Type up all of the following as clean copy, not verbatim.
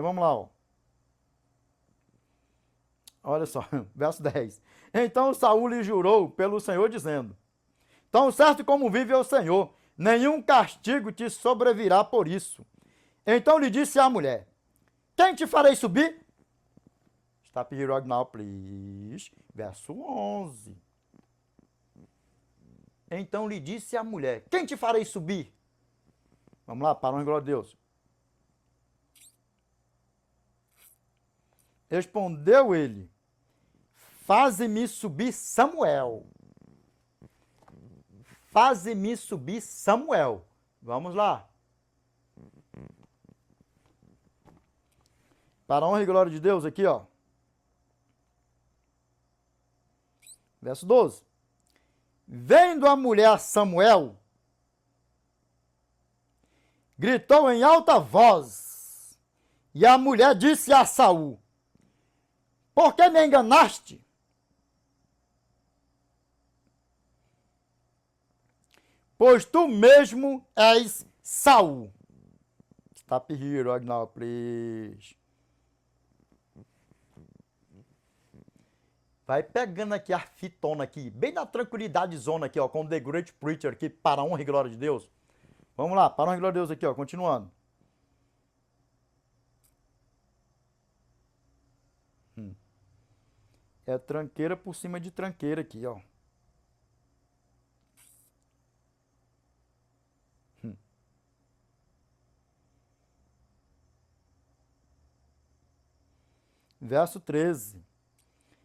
Vamos lá, ó. Olha só, verso 10. Então Saul lhe jurou pelo Senhor, dizendo: Tão certo como vive o Senhor, nenhum castigo te sobrevirá por isso. Então lhe disse a mulher: Quem te farei subir? Stop here right now, please. Verso 11. Então lhe disse a mulher: Quem te farei subir? Vamos lá, para a glória de Deus. Respondeu ele: Faze-me subir Samuel. Faze-me subir Samuel. Vamos lá. Para a honra e glória de Deus, aqui, ó. Verso 12. Vendo a mulher Samuel, gritou em alta voz. E a mulher disse a Saul: Por que me enganaste? Pois tu mesmo és Saul. Stop here right now, please. Vai pegando aqui a fitona aqui, bem na tranquilidade zona aqui, ó, com The Great Preacher aqui, para a honra e glória de Deus. Vamos lá, para a honra e glória de Deus aqui, ó, continuando. É tranqueira por cima de tranqueira aqui, ó. Verso 13.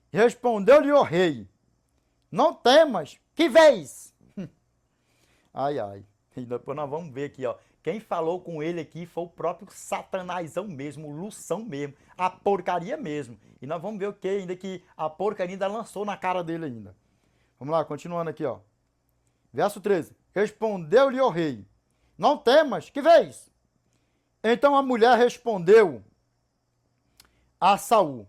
Respondeu-lhe o rei: Não temas, que vês? Ai, ai. E depois nós vamos ver aqui, ó. Quem falou com ele aqui foi o próprio Satanásão mesmo, o Lução mesmo, a porcaria mesmo. E nós vamos ver o que ainda que a porcaria ainda lançou na cara dele ainda. Vamos lá, continuando aqui, ó. Verso 13. Respondeu-lhe o rei: Não temas, que vês? Então a mulher respondeu a Saul: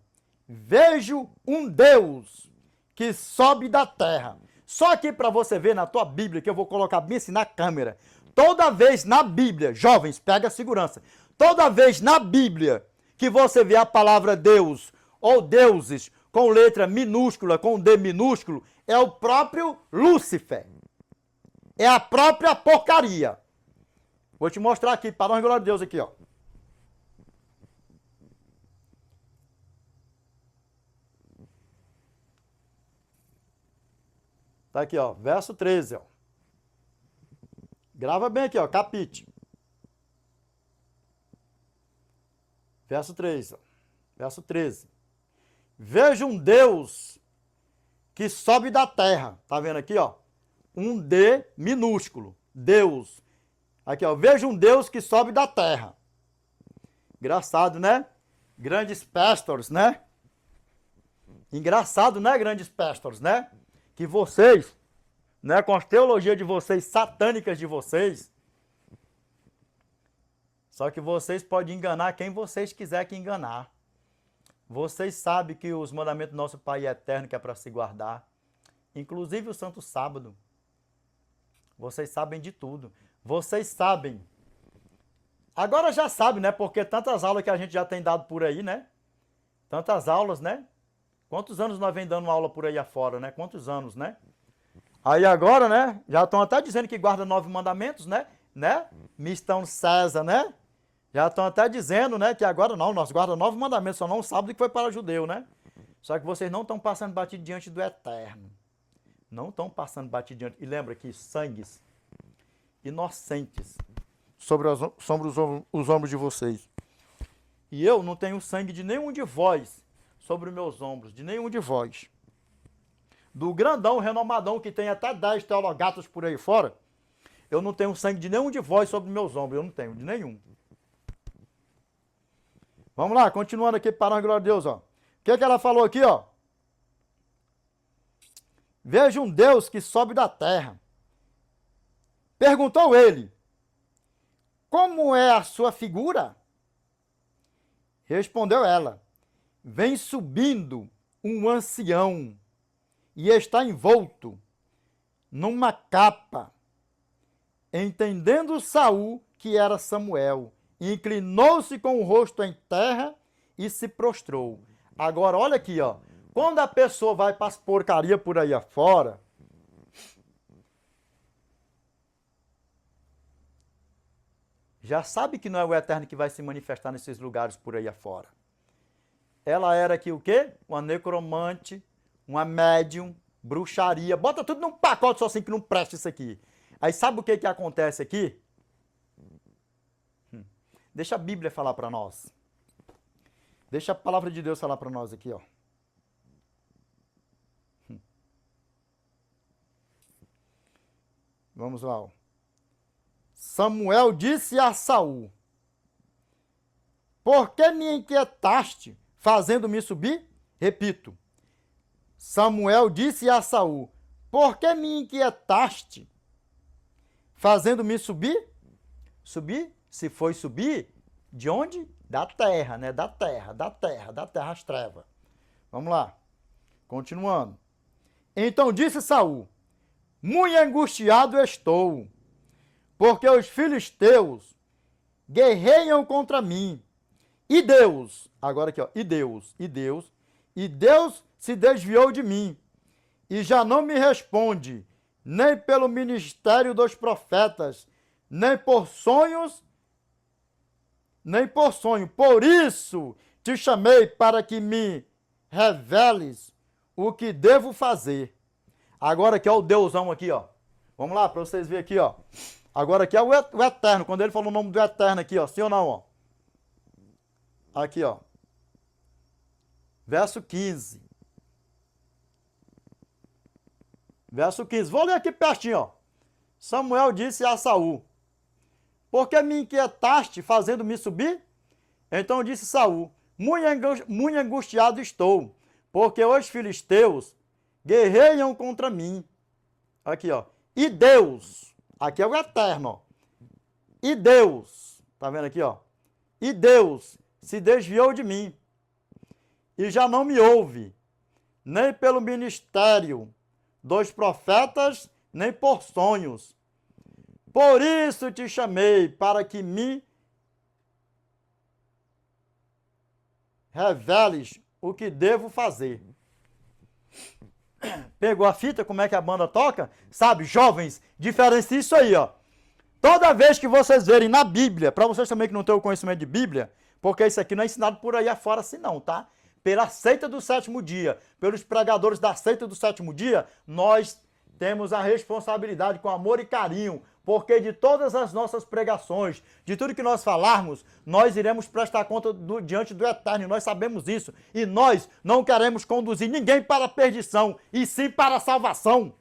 Vejo um Deus que sobe da terra. Só aqui para você ver na tua Bíblia, que eu vou colocar bem assim na câmera. Toda vez na Bíblia, jovens, pega a segurança. Toda vez na Bíblia que você vê a palavra Deus ou deuses com letra minúscula, com D minúsculo, é o próprio Lúcifer. É a própria porcaria. Vou te mostrar aqui, para a glória de Deus aqui, ó. Tá aqui, ó, verso 13, ó. Grava bem aqui, ó, capite. Verso 3, ó. Verso 13. Veja um Deus que sobe da terra. Tá vendo aqui, ó? Um D minúsculo. Deus. Aqui, ó. Veja um Deus que sobe da terra. Engraçado, né? Grandes pastores, né? Engraçado, né, grandes pastores, né? Que vocês, né, com as teologias de vocês, satânicas de vocês, só que vocês podem enganar quem vocês quiserem que enganar. Vocês sabem que os mandamentos do nosso Pai é eterno, que é para se guardar, inclusive o Santo Sábado. Vocês sabem de tudo. Vocês sabem. Agora já sabem, né? Porque tantas aulas que a gente já tem dado por aí, né? Tantas aulas, né? Quantos anos nós vem dando aula por aí afora, né? Quantos anos, né? Aí agora, né? Já estão até dizendo que guarda 9 mandamentos, né? Mistão César, né? Já estão até dizendo, né? Que agora não, nós guarda 9 mandamentos, só não sábado que foi para judeu, né? Só que vocês não estão passando batido diante do Eterno. Não estão passando batido diante. E lembra que sangues inocentes sobre os ombros de vocês. E eu não tenho sangue de nenhum de vós sobre os meus ombros, de nenhum de vós. Do grandão, renomadão, que tem até 10 teologatos por aí fora, eu não tenho sangue de nenhum de vós sobre os meus ombros, eu não tenho, de nenhum. Vamos lá, continuando aqui, para a glória de Deus, ó. O que ela falou aqui, ó? Veja um Deus que sobe da terra. Perguntou ele: Como é a sua figura? Respondeu ela: Vem subindo um ancião e está envolto numa capa. Entendendo Saul que era Samuel, inclinou-se com o rosto em terra e se prostrou. Agora, olha aqui, ó. Quando a pessoa vai para as porcarias por aí afora, já sabe que não é o Eterno que vai se manifestar nesses lugares por aí afora. Ela era aqui o quê? Uma necromante, uma médium, bruxaria. Bota tudo num pacote só assim que não presta isso aqui. Aí sabe o que que acontece aqui? Deixa a Bíblia falar para nós. Deixa a palavra de Deus falar para nós aqui, ó. Vamos lá, ó. Samuel disse a Saul: por que me inquietaste, fazendo-me subir? Repito. Samuel disse a Saul: por que me inquietaste, fazendo-me subir? Subir? Se foi subir, de onde? Da terra, né? Da terra às trevas. Vamos lá. Continuando. Então disse Saul: muito angustiado estou, porque os filisteus guerreiam contra mim. E Deus, agora aqui, ó, e Deus se desviou de mim, e já não me responde, nem pelo ministério dos profetas, nem por sonhos, nem por sonho. Por isso te chamei para que me reveles o que devo fazer. Agora aqui, ó, o Deusão aqui, ó. Vamos lá, para vocês verem aqui, ó. Agora aqui é o Eterno, quando ele falou o nome do Eterno aqui, ó, sim ou não, ó. Aqui, ó. Verso 15. Verso 15. Vou ler aqui pertinho, ó. Samuel disse a Saul: por que me inquietaste, fazendo-me subir? Então disse Saul: muito angustiado estou, porque os filisteus guerreiam contra mim. Aqui, ó. E Deus, aqui é o Eterno, ó. E Deus, tá vendo aqui, ó? E Deus se desviou de mim, e já não me ouve, nem pelo ministério dos profetas, nem por sonhos. Por isso te chamei, para que me reveles o que devo fazer. Pegou a fita, como é que a banda toca? Sabe, jovens, diferencia isso aí, ó. Toda vez que vocês verem na Bíblia, para vocês também que não têm o conhecimento de Bíblia, porque isso aqui não é ensinado por aí afora assim não, tá? Pela seita do sétimo dia, pelos pregadores da seita do sétimo dia, nós temos a responsabilidade com amor e carinho, porque de todas as nossas pregações, de tudo que nós falarmos, nós iremos prestar conta diante do Eterno, e nós sabemos isso. E nós não queremos conduzir ninguém para a perdição, e sim para a salvação.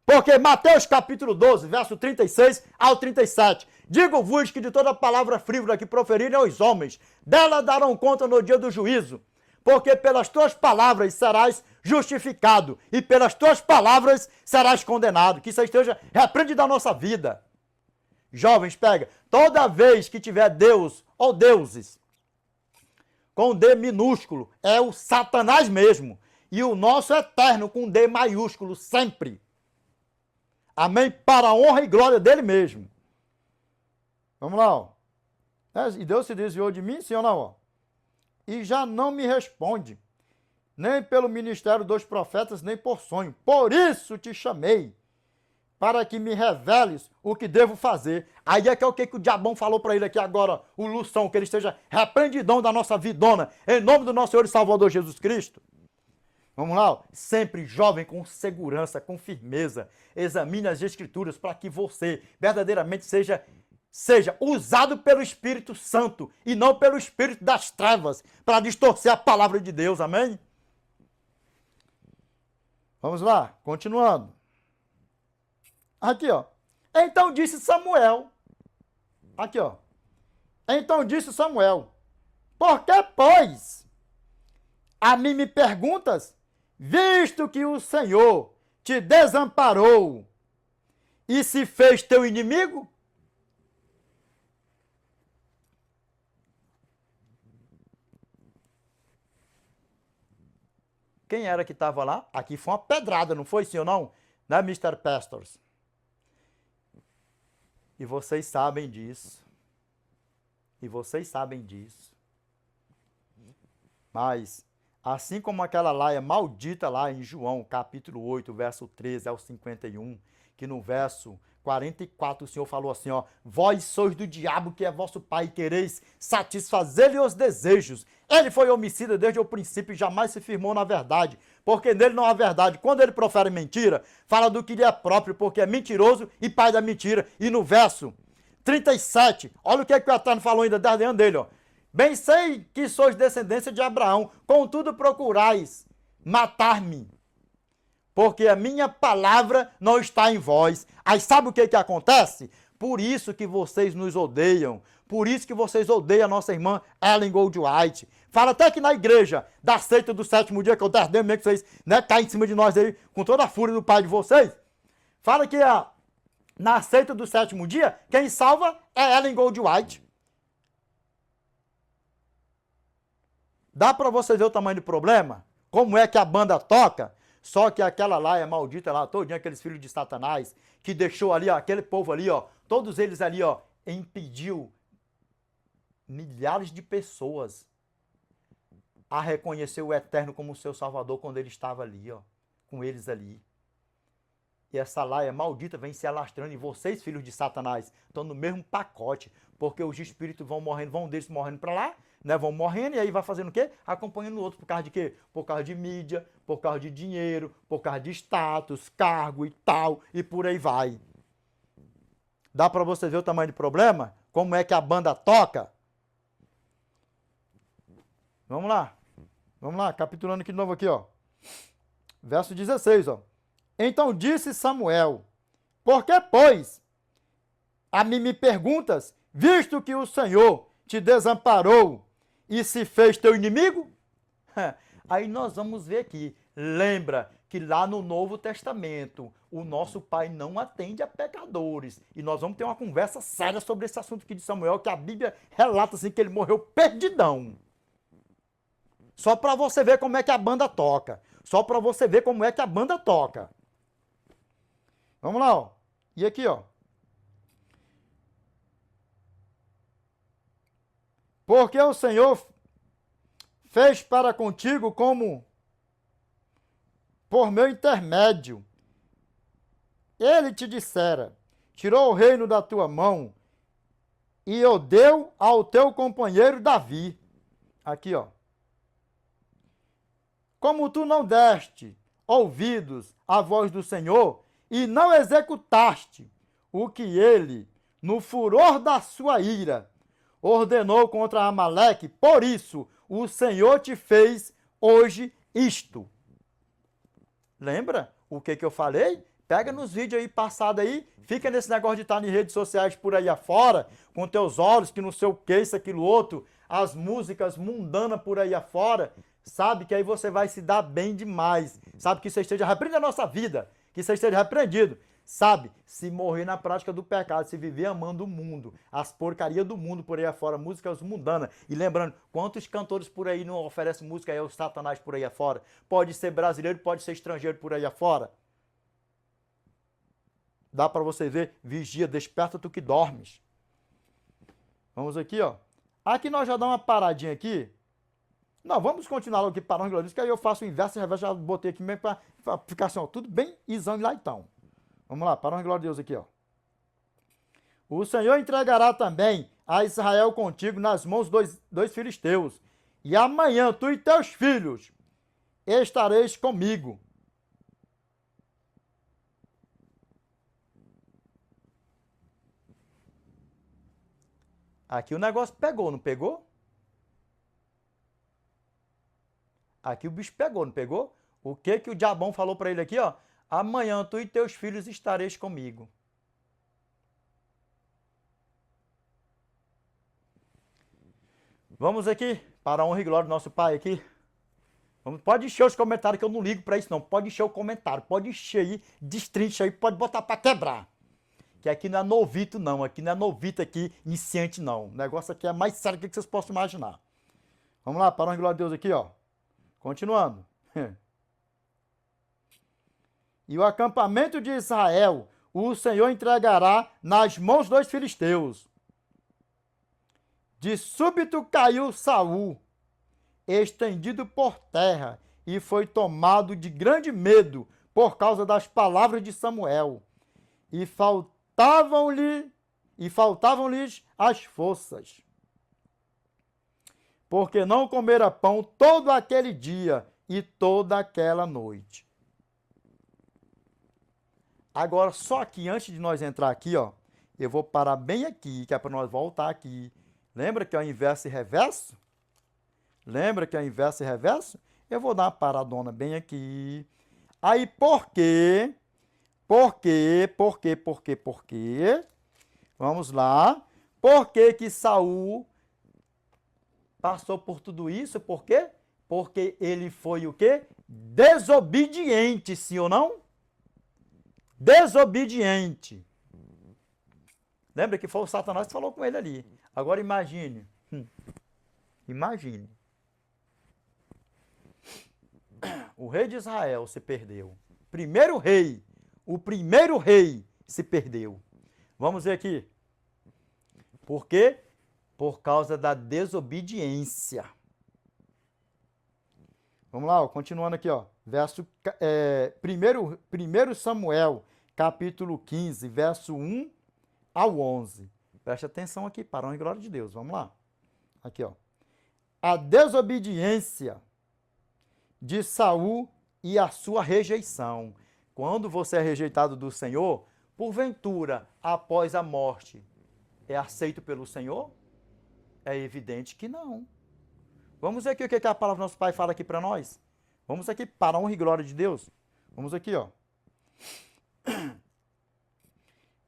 Porque Mateus capítulo 12, verso 36 ao 37, digo-vos que de toda palavra frívola que proferirem aos homens, dela darão conta no dia do juízo. Porque pelas tuas palavras serás justificado, e pelas tuas palavras serás condenado. Que isso esteja repreende da nossa vida. Jovens, pega, toda vez que tiver Deus ou deuses, com D minúsculo, é o Satanás mesmo. E o nosso Eterno com D maiúsculo, sempre. Amém? Para a honra e glória dele mesmo. Vamos lá, ó. E Deus se desviou de mim, sim ou não, ó? E já não me responde, nem pelo ministério dos profetas, nem por sonho. Por isso te chamei, para que me reveles o que devo fazer. Aí é que é o que o diabão falou para ele aqui agora, o Lução, que ele esteja repreendidão da nossa vidona, em nome do nosso Senhor e Salvador Jesus Cristo. Vamos lá, ó. Sempre jovem, com segurança, com firmeza, examine as Escrituras para que você verdadeiramente seja usado pelo Espírito Santo e não pelo Espírito das trevas para distorcer a palavra de Deus, amém? Vamos lá, continuando. Aqui, ó. Então disse Samuel. Aqui, ó. Então disse Samuel: por que, pois, a mim me perguntas, visto que o Senhor te desamparou e se fez teu inimigo? Quem era que estava lá? Aqui foi uma pedrada, não foi, sim ou não? Né, Mr. Pastors? E vocês sabem disso. E vocês sabem disso. Mas, assim como aquela laia maldita lá em João, capítulo 8, verso 13 ao 51, que no verso 44 o Senhor falou assim, ó, vós sois do diabo que é vosso pai e quereis satisfazer-lhe os desejos. Ele foi homicida desde o princípio e jamais se firmou na verdade, porque nele não há verdade. Quando ele profere mentira, fala do que lhe é próprio, porque é mentiroso e pai da mentira. E no verso 37, olha o que o Eterno falou ainda dentro dele, ó. Bem sei que sois descendência de Abraão, contudo procurais matar-me, porque a minha palavra não está em vós. Aí sabe o que acontece? Por isso que vocês nos odeiam, por isso que vocês odeiam a nossa irmã Ellen Goldwhite. Fala até que na igreja da seita do sétimo dia, que eu desdei mesmo que vocês caem em cima de nós aí, com toda a fúria do pai de vocês. Fala que na seita do sétimo dia, quem salva é Ellen Goldwhite. Dá para você ver o tamanho do problema? Como é que a banda toca? Só que aquela lá é maldita lá, todinha, aqueles filhos de Satanás, que deixou ali, ó, aquele povo ali, ó, todos eles ali, ó, impediu milhares de pessoas a reconhecer o Eterno como seu Salvador quando ele estava ali, ó, com eles ali. E essa laia maldita vem se alastrando e vocês, filhos de Satanás, estão no mesmo pacote, porque os espíritos vão morrendo, vão deles morrendo para lá, né, vão morrendo e aí vai fazendo o quê? Acompanhando o outro. Por causa de quê? Por causa de mídia, por causa de dinheiro, por causa de status, cargo e tal, e por aí vai. Dá para você ver o tamanho do problema? Como é que a banda toca? Vamos lá, capitulando aqui de novo aqui, ó. Verso 16, ó. Então disse Samuel, por que, pois, a mim me perguntas, visto que o Senhor te desamparou e se fez teu inimigo? Aí nós vamos ver aqui. Lembra que lá no Novo Testamento, o nosso Pai não atende a pecadores. E nós vamos ter uma conversa séria sobre esse assunto aqui de Samuel, que a Bíblia relata assim que ele morreu perdidão. Só para você ver como é que a banda toca. Só para você ver como é que a banda toca. Vamos lá, ó. E aqui, ó. Porque o Senhor fez para contigo como por meu intermédio. Ele te dissera, tirou o reino da tua mão e o deu ao teu companheiro Davi. Aqui, ó. Como tu não deste ouvidos à voz do Senhor e não executaste o que ele, no furor da sua ira, ordenou contra Amaleque, por isso o Senhor te fez hoje isto. Lembra o que eu falei? Pega nos vídeos aí passados aí, fica nesse negócio de estar em redes sociais por aí afora, com teus olhos, que não sei o que, isso, aquilo, outro, as músicas mundanas por aí afora, sabe que aí você vai se dar bem demais, sabe que você esteja repreendendo a nossa vida, que você esteja repreendido, sabe, se morrer na prática do pecado, se viver amando o mundo, as porcarias do mundo por aí afora, músicas mundanas, e lembrando, quantos cantores por aí não oferecem música aí aos Satanás por aí afora, pode ser brasileiro, pode ser estrangeiro por aí afora, dá para você ver, vigia, desperta tu que dormes. Vamos aqui, ó, aqui nós já dá uma paradinha aqui. Não, vamos continuar logo aqui para o glorioso, que aí eu faço o inverso e reverso, já botei aqui mesmo para ficar assim, ó, tudo bem exame lá então. Vamos lá, para o glória de Deus aqui, ó. O Senhor entregará também a Israel contigo nas mãos dois filisteus. E amanhã tu e teus filhos estareis comigo. Aqui o negócio pegou, não pegou? Aqui o bicho pegou, não pegou? O que o diabão falou para ele aqui, ó? Amanhã tu e teus filhos estareis comigo. Vamos aqui, para a honra e glória do nosso Pai aqui. Pode encher os comentários, que eu não ligo para isso não. Pode encher o comentário, pode encher aí, destrincha aí, pode botar para quebrar. Que aqui não é novito não, aqui não é novito aqui, iniciante não. O negócio aqui é mais sério do que vocês possam imaginar. Vamos lá, para a honra e glória de Deus aqui, ó. Continuando. E o acampamento de Israel, o Senhor entregará nas mãos dos filisteus. De súbito caiu Saul, estendido por terra, e foi tomado de grande medo por causa das palavras de Samuel. E faltavam-lhes as forças, porque não comera pão todo aquele dia e toda aquela noite. Agora, só que antes de nós entrar aqui, ó, eu vou parar bem aqui, que é para nós voltar aqui. Lembra que é o inverso e reverso? Lembra que é o inverso e reverso? Eu vou dar uma paradona bem aqui. Aí, por quê? Por quê? Vamos lá. Por que Saul passou por tudo isso? Por quê? Porque ele foi o quê? Desobediente, sim ou não? Desobediente. Lembra que foi o Satanás que falou com ele ali. Agora imagine. Imagine. O rei de Israel se perdeu. O primeiro rei se perdeu. Vamos ver aqui. Por quê? Por causa da desobediência. Vamos lá, ó, continuando aqui, ó. Verso 1 Samuel, capítulo 15, verso 1 ao 11. Preste atenção aqui, para a honra e glória de Deus. Vamos lá. Aqui, ó. A desobediência de Saul e a sua rejeição. Quando você é rejeitado do Senhor, porventura, após a morte, é aceito pelo Senhor? É evidente que não. Vamos ver aqui o que a palavra do nosso Pai fala aqui para nós. Vamos aqui, para a honra e glória de Deus. Vamos aqui, ó.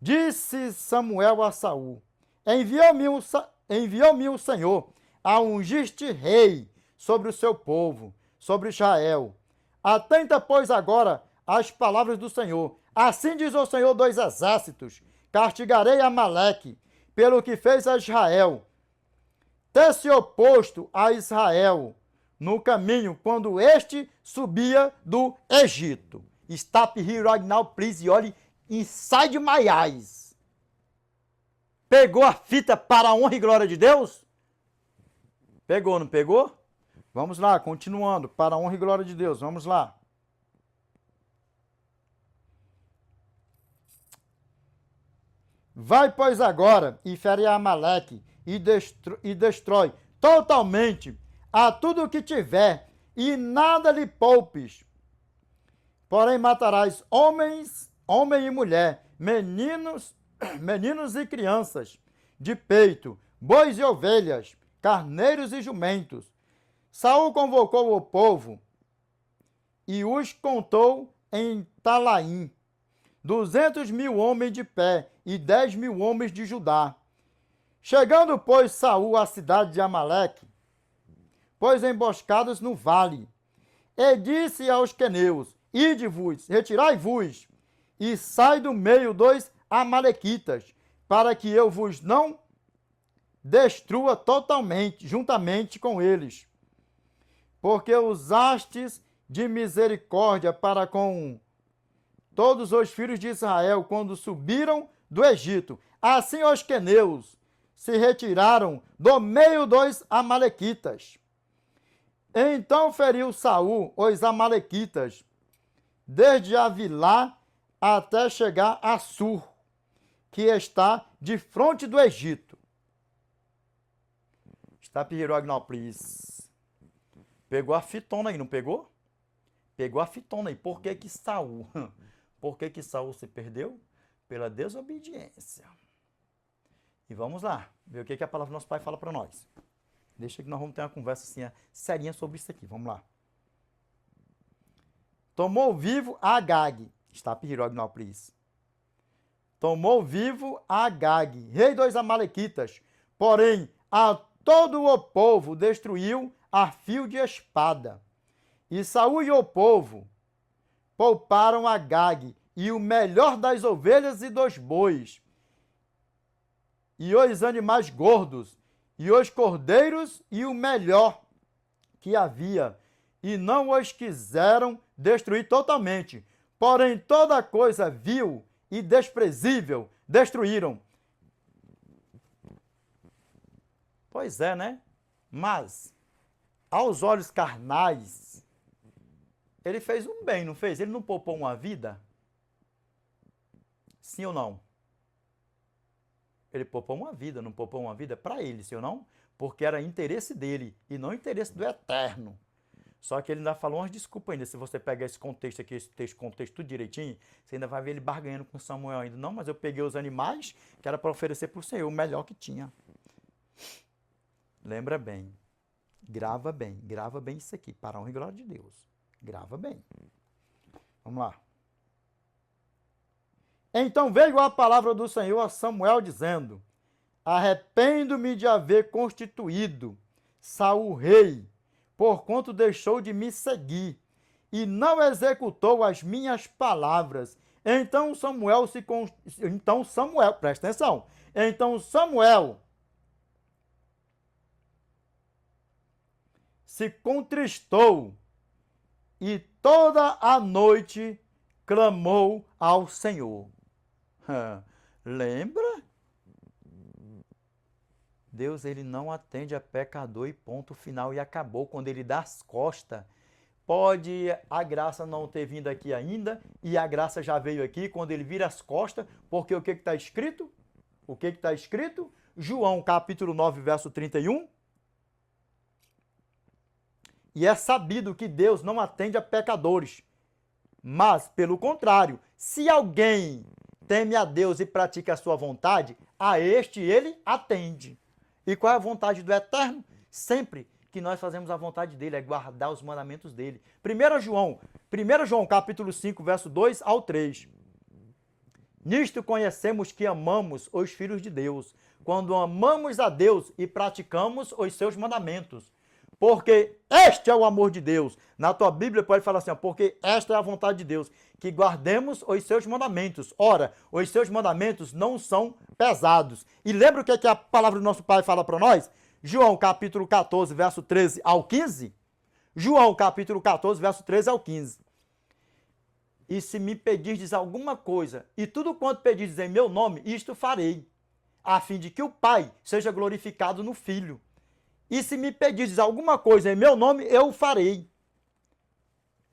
Disse Samuel a Saul: enviou-me o Senhor a ungir-te rei sobre o seu povo, sobre Israel. Atenta, pois, agora às palavras do Senhor. Assim diz o Senhor dos exércitos: castigarei Amaleque pelo que fez a Israel. Ter se oposto a Israel no caminho quando este subia do Egito. Stop here right now, please, e olhe inside my eyes. Pegou a fita para a honra e glória de Deus? Pegou, não pegou? Vamos lá, continuando, para a honra e glória de Deus, vamos lá. Vai, pois, agora e fere a Amaleque e destrói totalmente a tudo o que tiver, e nada lhe poupes. Porém matarás homem e mulher, meninos e crianças, de peito, bois e ovelhas, carneiros e jumentos. Saul convocou o povo e os contou em Talaim, 200.000 homens de pé e 10.000 homens de Judá. Chegando, pois, Saul à cidade de Amaleque, pôs emboscadas no vale, e disse aos queneus: ide-vos, retirai-vos, e sai do meio dos amalequitas, para que eu vos não destrua totalmente, juntamente com eles. Porque usastes de misericórdia para com todos os filhos de Israel, quando subiram do Egito. Assim os queneus se retiraram do meio dos amalequitas. Então feriu Saul os amalequitas, desde Avilá até chegar a Sur, que está de frente do Egito. Está pirogno, please. Pegou a fitona aí, não pegou? Pegou a fitona aí. Por que Saul? Por que Saul se perdeu? Pela desobediência. E vamos lá, ver o que a palavra do nosso Pai fala para nós. Deixa que nós vamos ter uma conversa assim, serinha sobre isso aqui. Vamos lá. Tomou vivo Agag. Está pirogno, please. Tomou vivo Agag, rei dos amalequitas. Porém, a todo o povo destruiu a fio de espada. E Saul e o povo pouparam Agag e o melhor das ovelhas e dos bois, e os animais gordos, e os cordeiros, e o melhor que havia, e não os quiseram destruir totalmente. Porém, toda coisa vil e desprezível destruíram. Pois é, né? Mas, aos olhos carnais, ele fez um bem, não fez? Ele não poupou uma vida? Sim ou não? Ele poupou uma vida, não poupou uma vida para ele, sim ou não? Porque era interesse dele e não interesse do eterno. Só que ele ainda falou umas desculpas ainda. Se você pegar esse contexto aqui, esse contexto tudo direitinho, você ainda vai ver ele barganhando com Samuel ainda. Não, mas eu peguei os animais que era para oferecer para o Senhor, o melhor que tinha. Lembra bem. Grava bem isso aqui, para a honra e glória de Deus. Grava bem. Vamos lá. Então veio a palavra do Senhor a Samuel dizendo: arrependo-me de haver constituído Saul rei, porquanto deixou de me seguir e não executou as minhas palavras. Então Samuel, presta atenção. Então Samuel se contristou e toda a noite clamou ao Senhor. Lembra? Deus, ele não atende a pecador e ponto final, e acabou. Quando ele dá as costas, pode a graça não ter vindo aqui ainda, e a graça já veio aqui, quando ele vira as costas, porque o que está escrito? O que está escrito? João capítulo 9, verso 31. E é sabido que Deus não atende a pecadores, mas, pelo contrário, se alguém teme a Deus e pratica a sua vontade, a este ele atende. E qual é a vontade do Eterno? Sempre que nós fazemos a vontade dele, é guardar os mandamentos dele. 1 João, capítulo 5, verso 2 ao 3. Nisto conhecemos que amamos os filhos de Deus, quando amamos a Deus e praticamos os seus mandamentos. Porque este é o amor de Deus. Na tua Bíblia pode falar assim, ó, porque esta é a vontade de Deus, que guardemos os seus mandamentos. Ora, os seus mandamentos não são pesados. E lembra o que a palavra do nosso Pai fala para nós? João capítulo 14, verso 13 ao 15. João capítulo 14, verso 13 ao 15. E se me pedirdes alguma coisa, e tudo quanto pedirdes em meu nome, isto farei, a fim de que o Pai seja glorificado no Filho. E se me pedirdes alguma coisa em meu nome, eu o farei.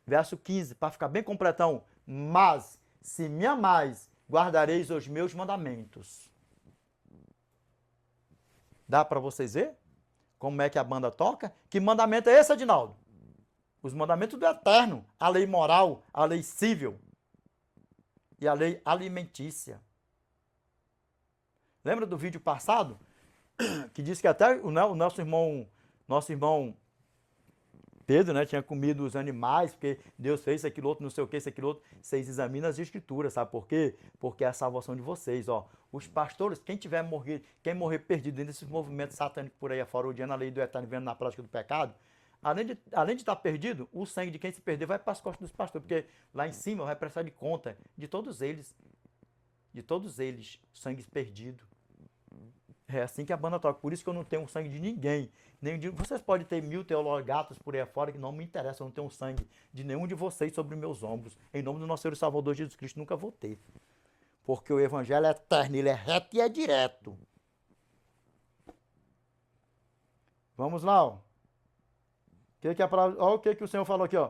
Verso 15, para ficar bem completão. Mas, se me amais, guardareis os meus mandamentos. Dá para vocês ver como é que a banda toca? Que mandamento é esse, Adinaldo? Os mandamentos do Eterno. A lei moral, a lei civil e a lei alimentícia. Lembra do vídeo passado? Que disse que até o nosso irmão Pedro, né, tinha comido os animais, porque Deus fez isso, aquilo outro, não sei o que, isso, aquilo outro. Vocês examinam as escrituras, sabe por quê? Porque é a salvação de vocês, ó. Os pastores, quem morrer perdido dentro desses movimentos satânicos por aí afora, odiando a lei do Eterno, vivendo na prática do pecado, além de estar perdido, o sangue de quem se perder vai para as costas dos pastores, porque lá em cima vai prestar de conta de todos eles, sangue perdido. É assim que a banda toca. Por isso que eu não tenho sangue de ninguém. Vocês podem ter 1000 teologatos por aí afora que não me interessa. Eu não tenho sangue de nenhum de vocês sobre meus ombros. Em nome do nosso Senhor e Salvador Jesus Cristo, nunca vou ter. Porque o Evangelho é eterno, ele é reto e é direto. Vamos lá, ó. Olha o que o Senhor falou aqui, ó.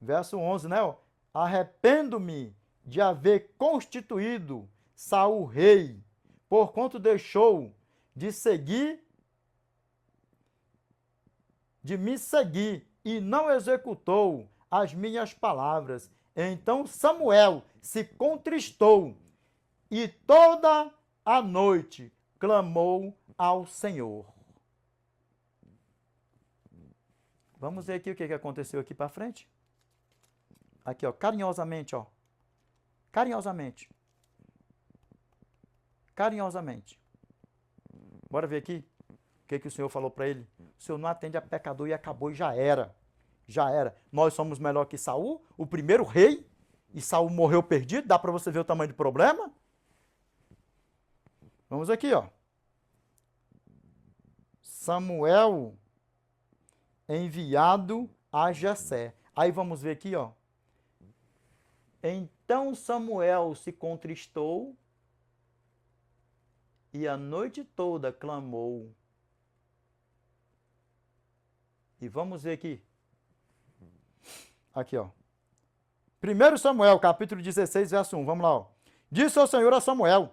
Verso 11, né? Ó. Arrependo-me de haver constituído Saul rei, porquanto deixou de me seguir e não executou as minhas palavras. Então Samuel se contristou e toda a noite clamou ao Senhor. Vamos ver aqui o que aconteceu aqui para frente. Aqui, ó, carinhosamente, ó. Carinhosamente. Bora ver aqui o que o Senhor falou para ele. O Senhor não atende a pecador e acabou, e já era. Já era. Nós somos melhor que Saul, o primeiro rei, e Saul morreu perdido. Dá para você ver o tamanho do problema? Vamos aqui, ó. Samuel enviado a Jessé. Aí vamos ver aqui, ó. Então Samuel se contristou e a noite toda clamou. E vamos ver aqui. Aqui, ó. 1 Samuel, capítulo 16, verso 1. Vamos lá, ó. Disse o Senhor a Samuel: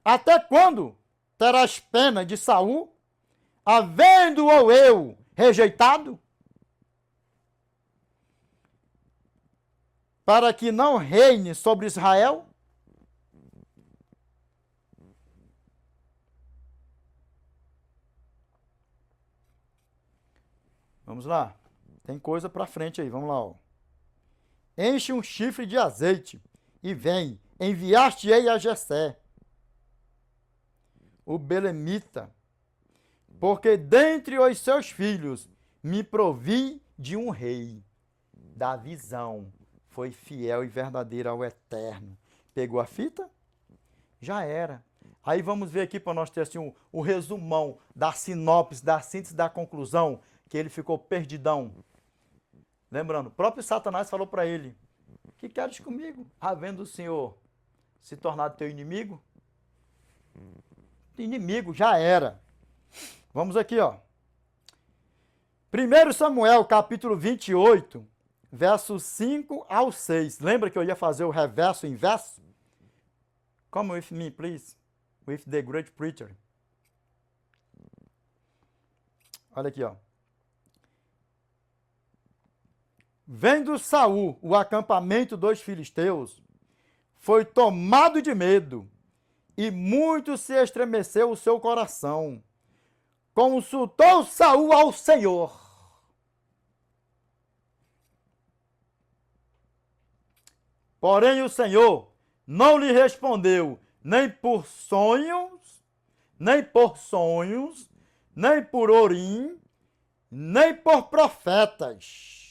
até quando terás pena de Saul, havendo-o eu rejeitado? Para que não reine sobre Israel? Vamos lá. Tem coisa para frente aí. Vamos lá, ó. Enche um chifre de azeite e vem, enviaste-ei a Jessé, o belemita, porque dentre os seus filhos me provi de um rei. Da visão, foi fiel e verdadeiro ao Eterno. Pegou a fita? Já era. Aí vamos ver aqui para nós ter assim o resumão da sinopse, da síntese, da conclusão, que ele ficou perdidão. Lembrando, o próprio Satanás falou para ele: que queres comigo, havendo o Senhor se tornado teu inimigo? Inimigo, já era. Vamos aqui, ó. 1 Samuel, capítulo 28, versos 5 ao 6. Lembra que eu ia fazer o reverso e inverso? Come with me, please. With the great preacher. Olha aqui, ó. Vendo Saul o acampamento dos filisteus, foi tomado de medo, e muito se estremeceu o seu coração. Consultou Saul ao Senhor. Porém o Senhor não lhe respondeu, nem por sonhos, nem por Urim, nem por profetas.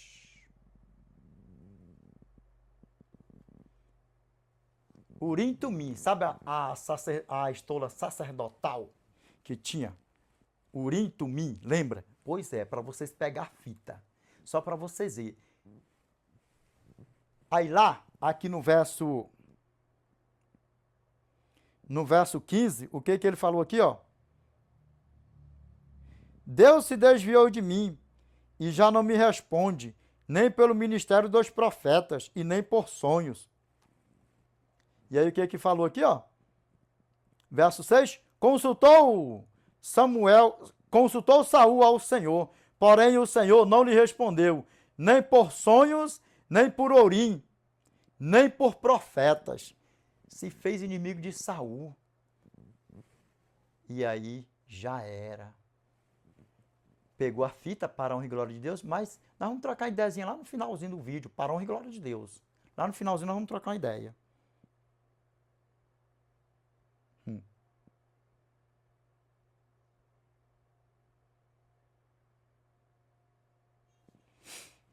Urim e Tumim, sabe a estola sacerdotal que tinha? Urim e Tumim, lembra? Pois é, para vocês pegar a fita, só para vocês verem. Aí lá, aqui no verso 15, o que ele falou aqui, ó? Deus se desviou de mim e já não me responde, nem pelo ministério dos profetas e nem por sonhos. E aí o que falou aqui, ó? Verso 6, consultou Saul ao Senhor, porém o Senhor não lhe respondeu, nem por sonhos, nem por Urim, nem por profetas. Se fez inimigo de Saul. E aí já era. Pegou a fita para a honra e glória de Deus, mas nós vamos trocar ideiazinha lá no finalzinho do vídeo, para a honra e glória de Deus. Lá no finalzinho nós vamos trocar uma ideia.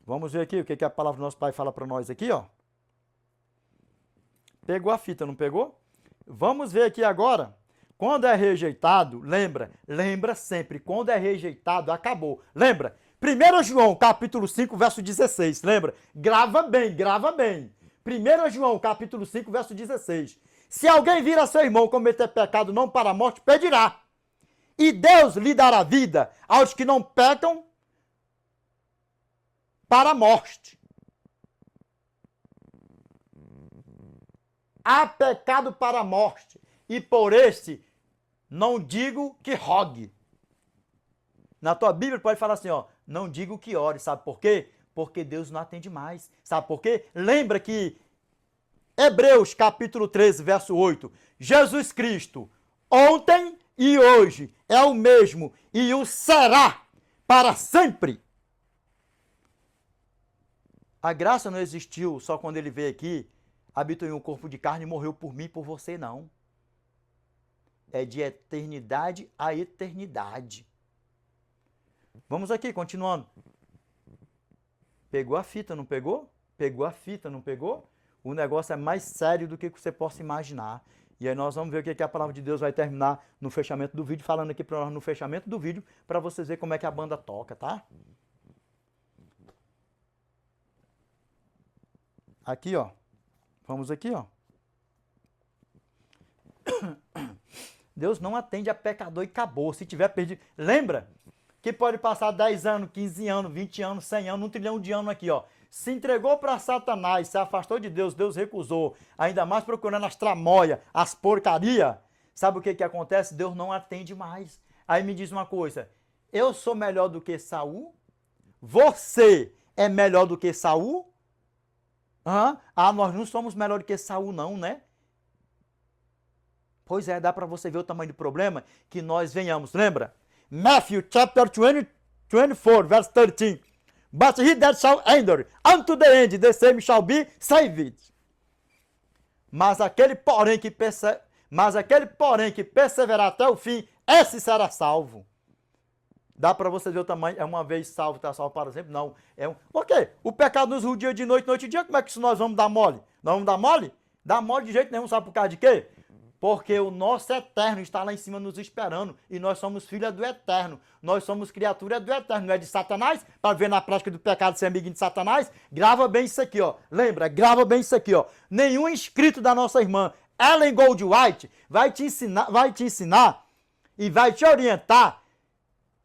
Vamos ver aqui o que a palavra do nosso Pai fala para nós aqui, ó. Pegou a fita, não pegou? Vamos ver aqui agora. Quando é rejeitado, lembra sempre, quando é rejeitado, acabou. Lembra? 1 João, capítulo 5, verso 16, lembra? Grava bem, grava bem. 1 João, capítulo 5, verso 16. Se alguém vir a seu irmão cometer pecado não para a morte, pedirá. E Deus lhe dará vida aos que não pecam para a morte. Há pecado para a morte, e por este não digo que rogue. Na tua Bíblia pode falar assim, ó, não digo que ore, sabe por quê? Porque Deus não atende mais. Sabe por quê? Lembra que Hebreus capítulo 13, verso 8, Jesus Cristo, ontem e hoje, é o mesmo e o será para sempre. A graça não existiu só quando ele veio aqui, habitou em um corpo de carne e morreu por mim e por você, não. É de eternidade a eternidade. Vamos aqui, continuando. Pegou a fita, não pegou? Pegou a fita, não pegou? O negócio é mais sério do que você possa imaginar. E aí nós vamos ver o que a palavra de Deus vai terminar no fechamento do vídeo, falando aqui para nós no fechamento do vídeo, para vocês verem como é que a banda toca, tá? Aqui, ó. Vamos aqui, ó. Deus não atende a pecador e acabou. Se tiver perdido... Lembra que pode passar 10 anos, 15 anos, 20 anos, 100 anos, 1 trilhão de anos aqui, ó. Se entregou para Satanás, se afastou de Deus, Deus recusou. Ainda mais procurando as tramóias, as porcaria. Sabe o que que acontece? Deus não atende mais. Aí me diz uma coisa. Eu sou melhor do que Saul? Você é melhor do que Saul? Nós não somos melhor do que Saul não, né? Pois é, dá para você ver o tamanho do problema que nós venhamos. Lembra? Matthew chapter 24, verse 13. But he that shall endure unto the end, the same shall be saved. Mas aquele porém que perseverar até o fim, esse será salvo. Dá para você ver o tamanho, é uma vez salvo, está salvo para sempre? Não. Ok, o pecado nos rodeia de noite e dia, como é que isso nós vamos dar mole? Nós vamos dar mole? Dá mole de jeito nenhum, sabe por causa de quê? Porque o nosso eterno está lá em cima nos esperando e nós somos filhos do eterno. Nós somos criaturas do eterno, não é de Satanás, para ver na prática do pecado ser amiguinho de Satanás. Grava bem isso aqui, ó. Lembra? Grava bem isso aqui, ó. Nenhum inscrito da nossa irmã Ellen Goldwhite vai te ensinar e vai te orientar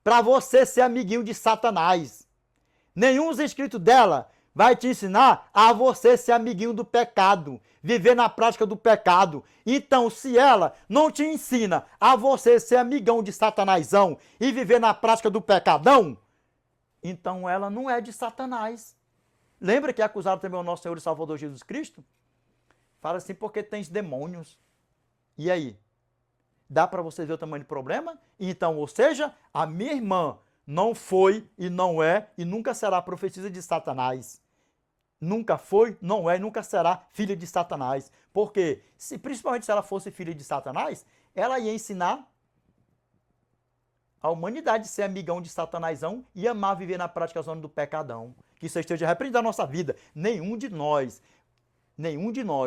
para você ser amiguinho de Satanás. Nenhum inscrito dela vai te ensinar a você ser amiguinho do pecado, viver na prática do pecado. Então, se ela não te ensina a você ser amigão de Satanásão e viver na prática do pecadão, então ela não é de Satanás. Lembra que acusaram também o nosso Senhor e Salvador Jesus Cristo? Fala assim, porque tens demônios. E aí? Dá para você ver o tamanho do problema? Então, ou seja, a minha irmã não foi e não é e nunca será profetisa de Satanás. Nunca foi, não é e nunca será filha de Satanás. Porque, principalmente se ela fosse filha de Satanás, ela ia ensinar a humanidade a ser amigão de Satanásão e amar viver na prática zona do pecadão. Que isso esteja repreendendo a nossa vida. Nenhum de nós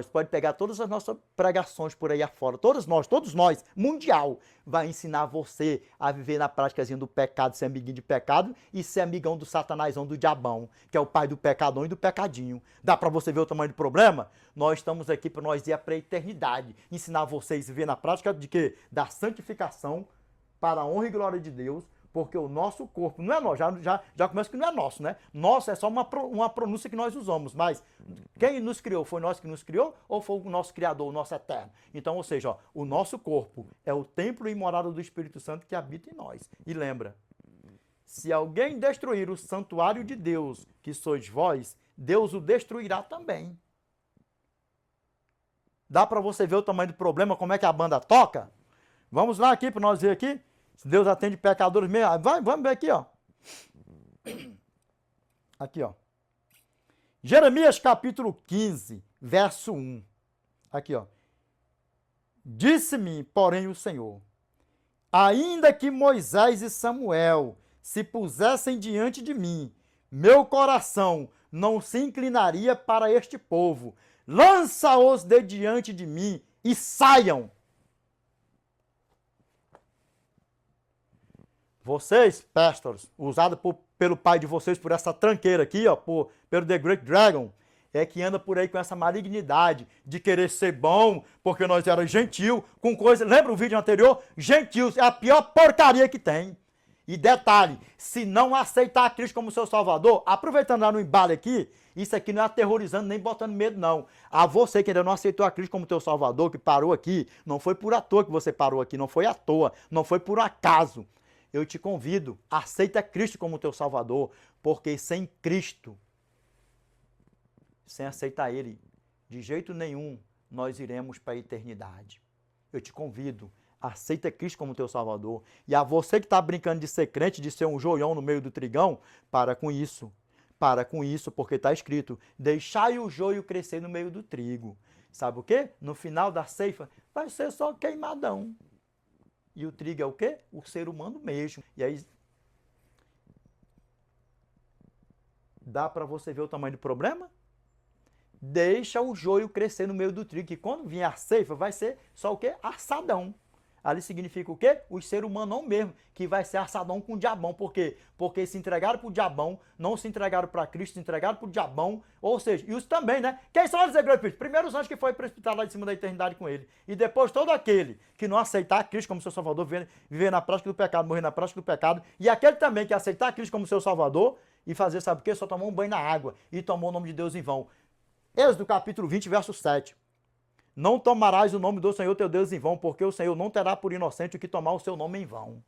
pode pegar todas as nossas pregações por aí afora, todos nós, mundial, vai ensinar você a viver na práticazinha do pecado, ser amiguinho de pecado e ser amigão do satanásão, do diabão, que é o pai do pecadão e do pecadinho. Dá para você ver o tamanho do problema? Nós estamos aqui para nós ir para a eternidade, ensinar vocês a viver na prática de quê? Da santificação para a honra e glória de Deus, porque o nosso corpo não é nosso, já começa que não é nosso, né? Nosso é só uma pronúncia que nós usamos, mas quem nos criou? Foi nós que nos criou ou foi o nosso Criador, o nosso Eterno? Então, ou seja, ó, o nosso corpo é o templo e morada do Espírito Santo que habita em nós. E lembra, se alguém destruir o santuário de Deus, que sois vós, Deus o destruirá também. Dá para você ver o tamanho do problema, como é que a banda toca? Vamos lá aqui para nós ver aqui. Se Deus atende pecadores mesmo. Vamos ver aqui, ó. Aqui, ó. Jeremias capítulo 15, verso 1. Aqui, ó. Disse-me, porém, o Senhor, ainda que Moisés e Samuel se pusessem diante de mim, meu coração não se inclinaria para este povo. Lança-os de diante de mim e saiam. Vocês, pastors, usados pelo pai de vocês por essa tranqueira aqui, ó, pelo The Great Dragon, é que anda por aí com essa malignidade de querer ser bom, porque nós éramos gentil, com coisa... Lembra o vídeo anterior? Gentios é a pior porcaria que tem. E detalhe, se não aceitar a Cristo como seu Salvador, aproveitando lá no embalo aqui, isso aqui não é aterrorizando nem botando medo, não. A você que ainda não aceitou a Cristo como teu Salvador, que parou aqui, não foi por à toa que você parou aqui, não foi à toa, não foi por acaso. Eu te convido, aceita Cristo como teu Salvador, porque sem Cristo, sem aceitar Ele, de jeito nenhum nós iremos para a eternidade. Eu te convido, aceita Cristo como teu Salvador. E a você que está brincando de ser crente, de ser um joião no meio do trigão, para com isso. Para com isso, porque está escrito, deixai o joio crescer no meio do trigo. Sabe o quê? No final da ceifa, vai ser só queimadão. E o trigo é o quê? O ser humano mesmo. E aí, dá para você ver o tamanho do problema? Deixa o joio crescer no meio do trigo, que quando vier a ceifa, vai ser só o quê? Assadão. Ali significa o quê? O ser humano mesmo, que vai ser assadão com o diabão. Por quê? Porque se entregaram para o diabão, não se entregaram para Cristo, se entregaram para o diabão. Ou seja, e os também, né? Quem são os igrejas espíritas? Primeiro os anjos que foi precipitado lá de cima da eternidade com ele. E depois todo aquele que não aceitar Cristo como seu Salvador, viver na prática do pecado, morrer na prática do pecado. E aquele também que aceitar Cristo como seu Salvador e fazer, sabe o quê? Só tomou um banho na água e tomou o nome de Deus em vão. Êxodo capítulo 20, verso 7. Não tomarás o nome do Senhor teu Deus em vão, porque o Senhor não terá por inocente o que tomar o seu nome em vão.